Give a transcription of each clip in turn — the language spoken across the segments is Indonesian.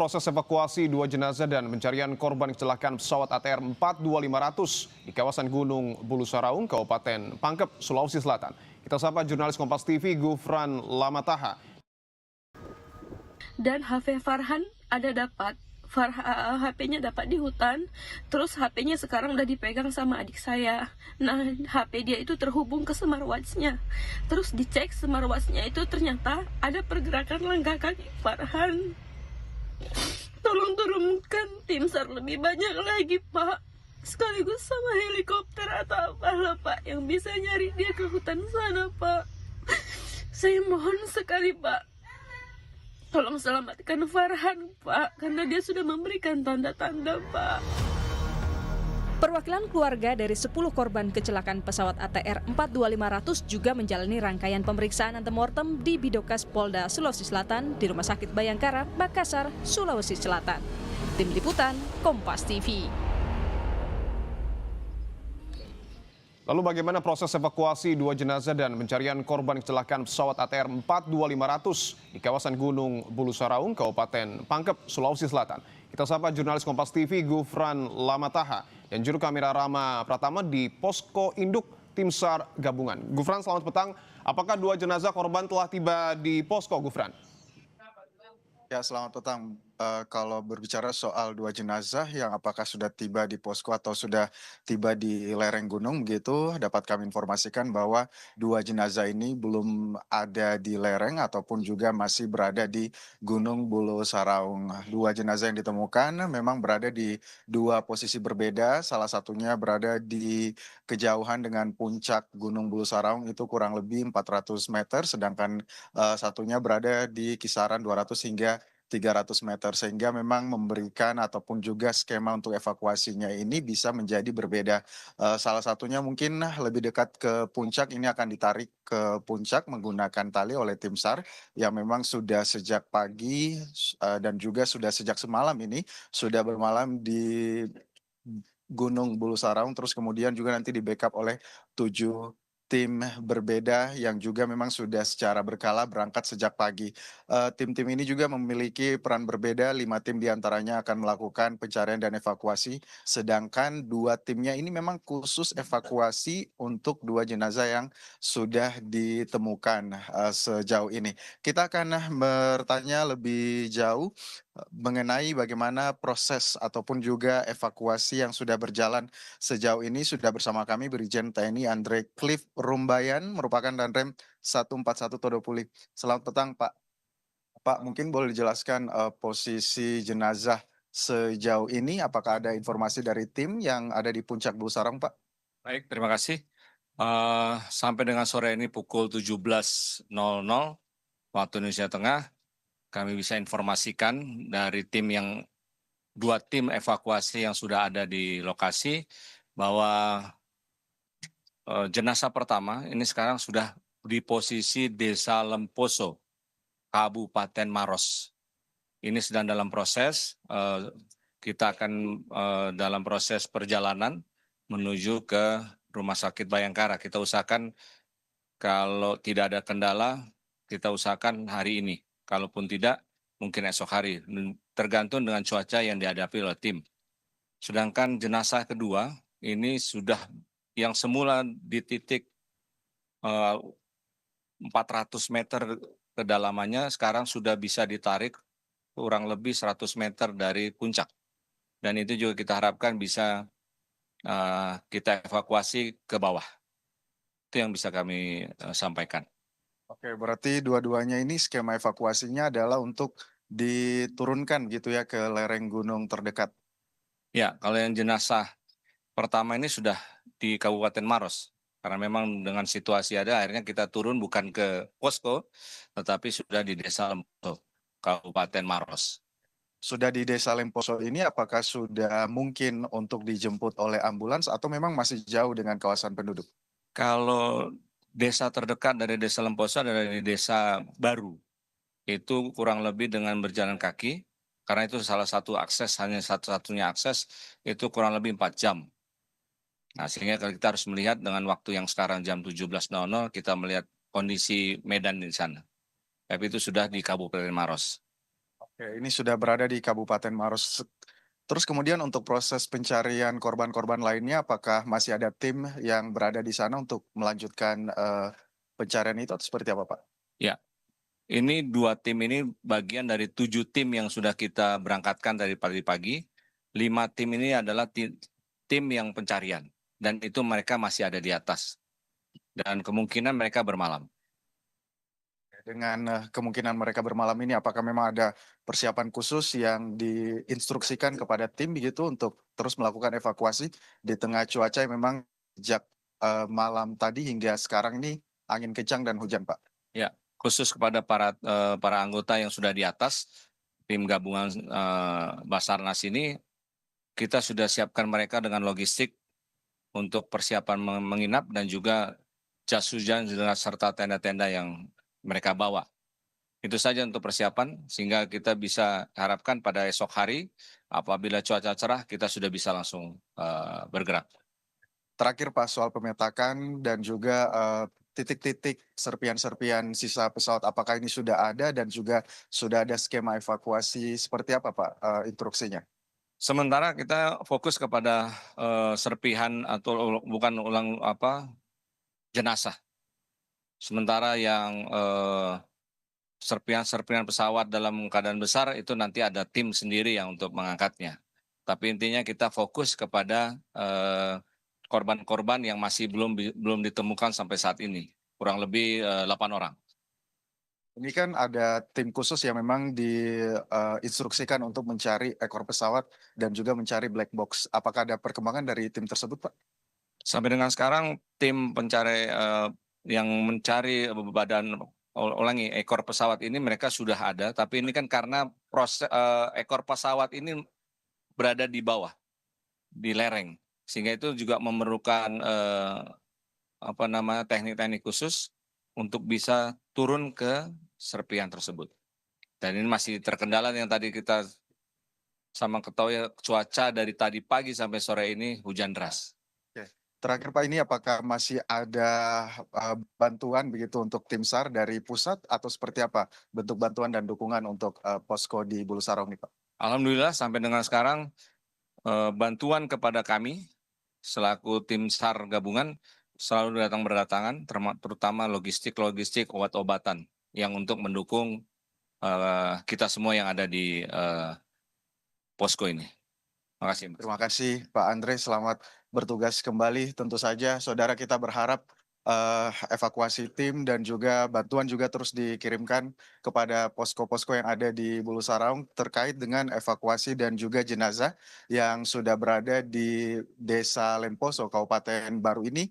proses evakuasi dua jenazah dan pencarian korban kecelakaan pesawat ATR 42500 di kawasan Gunung Bulu Saraung, Kabupaten Pangkep, Sulawesi Selatan? Kita sapa jurnalis Kompas TV Gufran Lamataha. Dan HP Farhan ada dapat, HP-nya dapat di hutan, terus HP-nya sekarang udah dipegang sama adik saya. Nah, HP dia itu terhubung ke smartwatch-nya. Terus dicek smartwatch-nya itu ternyata ada pergerakan langkah kaki Farhan. Tolong turunkan tim SAR lebih banyak lagi, Pak. Sekaligus sama helikopter atau apalah, Pak, yang bisa nyari dia ke hutan sana, Pak. Saya mohon sekali, Pak. Tolong selamatkan Farhan, Pak, karena dia sudah memberikan tanda-tanda, Pak. Perwakilan keluarga dari 10 korban kecelakaan pesawat ATR 42500 juga menjalani rangkaian pemeriksaan antemortem di Bidokas Polda Sulawesi Selatan di Rumah Sakit Bayangkara, Makassar, Sulawesi Selatan. Tim Liputan, Kompas TV. Lalu bagaimana proses evakuasi dua jenazah dan pencarian korban kecelakaan pesawat ATR 42500 di kawasan Gunung Bulu Saraung, Kabupaten Pangkep, Sulawesi Selatan? Kita sapa jurnalis Kompas TV Gufran Lamataha dan juru kamera Rama Pratama di Posko Induk Tim SAR Gabungan. Gufran, selamat petang. Apakah dua jenazah korban telah tiba di posko, Gufran? Ya, selamat petang. Kalau berbicara soal dua jenazah yang apakah sudah tiba di posko atau sudah tiba di lereng gunung begitu, dapat kami informasikan bahwa dua jenazah ini belum ada di lereng ataupun juga masih berada di Gunung Bulu Saraung. Dua jenazah yang ditemukan memang berada di dua posisi berbeda, salah satunya berada di kejauhan dengan puncak Gunung Bulu Saraung itu kurang lebih 400 meter, sedangkan satunya berada di kisaran 200 hingga 300 meter, sehingga memang memberikan ataupun juga skema untuk evakuasinya ini bisa menjadi berbeda. Salah satunya mungkin lebih dekat ke puncak, ini akan ditarik ke puncak menggunakan tali oleh tim SAR yang memang sudah sejak pagi dan juga sudah sejak semalam ini sudah bermalam di Gunung Bulu Saraung, terus kemudian juga nanti di-backup oleh 7 tim berbeda yang juga memang sudah secara berkala berangkat sejak pagi. Tim-tim ini juga memiliki peran berbeda, 5 tim diantaranya akan melakukan pencarian dan evakuasi, sedangkan 2 timnya ini memang khusus evakuasi untuk 2 jenazah yang sudah ditemukan sejauh ini. Kita akan bertanya lebih jauh mengenai bagaimana proses ataupun juga evakuasi yang sudah berjalan sejauh ini. Sudah bersama kami Brigjen TNI Andre Cliff Rumbayan, merupakan Danrem 141 Todopuli. Selamat petang, Pak. Pak, mungkin boleh dijelaskan posisi jenazah sejauh ini, apakah ada informasi dari tim yang ada di Puncak Bulu Sarang, Pak? Baik, terima kasih. Sampai dengan sore ini pukul 17.00 waktu Indonesia Tengah, kami bisa informasikan dari dua tim evakuasi yang sudah ada di lokasi bahwa jenazah pertama ini sekarang sudah di posisi Desa Lemposo, Kabupaten Maros. Ini sedang dalam proses, kita akan dalam proses perjalanan menuju ke Rumah Sakit Bayangkara. Kita usahakan kalau tidak ada kendala, kita usahakan hari ini. Kalaupun tidak, mungkin esok hari. Tergantung dengan cuaca yang dihadapi oleh tim. Sedangkan jenazah kedua, ini sudah yang semula di titik 400 meter kedalamannya, sekarang sudah bisa ditarik kurang lebih 100 meter dari puncak. Dan itu juga kita harapkan bisa kita evakuasi ke bawah. Itu yang bisa kami sampaikan. Oke, berarti dua-duanya ini skema evakuasinya adalah untuk diturunkan gitu ya ke lereng gunung terdekat. Ya, kalau yang jenazah pertama ini sudah di Kabupaten Maros. Karena memang dengan situasi ada, akhirnya kita turun bukan ke posko, tetapi sudah di Desa Lemposo, Kabupaten Maros. Sudah di Desa Lemposo ini apakah sudah mungkin untuk dijemput oleh ambulans atau memang masih jauh dengan kawasan penduduk? Kalau desa terdekat dari Desa Lemposo adalah di Desa Baru. Itu kurang lebih dengan berjalan kaki, karena itu salah satu akses, hanya satu-satunya akses, itu kurang lebih 4 jam. Nah, sehingga kalau kita harus melihat dengan waktu yang sekarang jam 17.00, kita melihat kondisi medan di sana. Tapi itu sudah di Kabupaten Maros. Oke, ini sudah berada di Kabupaten Maros. Terus kemudian untuk proses pencarian korban-korban lainnya, apakah masih ada tim yang berada di sana untuk melanjutkan, pencarian itu atau seperti apa, Pak? Ya, ini 2 tim ini bagian dari 7 tim yang sudah kita berangkatkan dari pagi-pagi. 5 tim ini adalah tim yang pencarian dan itu mereka masih ada di atas dan kemungkinan mereka bermalam. Dengan, kemungkinan mereka bermalam ini, apakah memang ada persiapan khusus yang diinstruksikan kepada tim begitu untuk terus melakukan evakuasi di tengah cuaca yang memang sejak, malam tadi hingga sekarang ini angin kencang dan hujan, Pak? Ya, khusus kepada para anggota yang sudah di atas, tim gabungan Basarnas ini, kita sudah siapkan mereka dengan logistik untuk persiapan menginap dan juga jas hujan serta tenda-tenda yang mereka bawa. Itu saja untuk persiapan, sehingga kita bisa harapkan pada esok hari, apabila cuaca cerah, kita sudah bisa langsung bergerak. Terakhir Pak, soal pemetakan dan juga, titik-titik serpian-serpian sisa pesawat, apakah ini sudah ada dan juga sudah ada skema evakuasi seperti apa Pak, instruksinya? Sementara kita fokus kepada serpihan atau bukan jenazah. Sementara yang serpihan-serpihan pesawat dalam keadaan besar itu nanti ada tim sendiri yang untuk mengangkatnya. Tapi intinya kita fokus kepada korban-korban yang masih belum ditemukan sampai saat ini, kurang lebih 8 orang. Ini kan ada tim khusus yang memang diinstruksikan untuk mencari ekor pesawat dan juga mencari black box. Apakah ada perkembangan dari tim tersebut, Pak? Sampai dengan sekarang tim pencari yang mencari ekor pesawat ini mereka sudah ada, tapi ini kan karena ekor pesawat ini berada di bawah, di lereng, sehingga itu juga memerlukan teknik-teknik khusus untuk bisa turun ke serpihan tersebut. Dan ini masih terkendala yang tadi kita sama ketahui cuaca dari tadi pagi sampai sore ini hujan deras. Oke. Terakhir Pak, ini apakah masih ada, bantuan begitu untuk tim SAR dari pusat atau seperti apa bentuk bantuan dan dukungan untuk, posko di Bulu Sarong nih, Pak? Alhamdulillah sampai dengan sekarang bantuan kepada kami selaku tim SAR gabungan selalu berdatangan, terutama logistik, obat-obatan yang untuk mendukung kita semua yang ada di posko ini. Terima kasih. Terima kasih Pak Andre, selamat bertugas kembali. Tentu saja saudara kita berharap, evakuasi tim dan juga bantuan juga terus dikirimkan kepada posko-posko yang ada di Bulu Saraung terkait dengan evakuasi dan juga jenazah yang sudah berada di Desa Lemposo, Kabupaten Baru ini.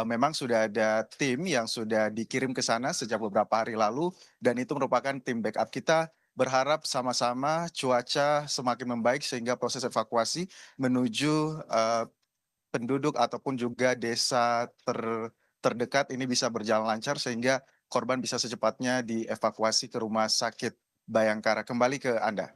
Memang sudah ada tim yang sudah dikirim ke sana sejak beberapa hari lalu dan itu merupakan tim backup kita. Berharap sama-sama cuaca semakin membaik sehingga proses evakuasi menuju, penduduk ataupun juga desa terdekat ini bisa berjalan lancar sehingga korban bisa secepatnya dievakuasi ke Rumah Sakit Bayangkara. Kembali ke Anda.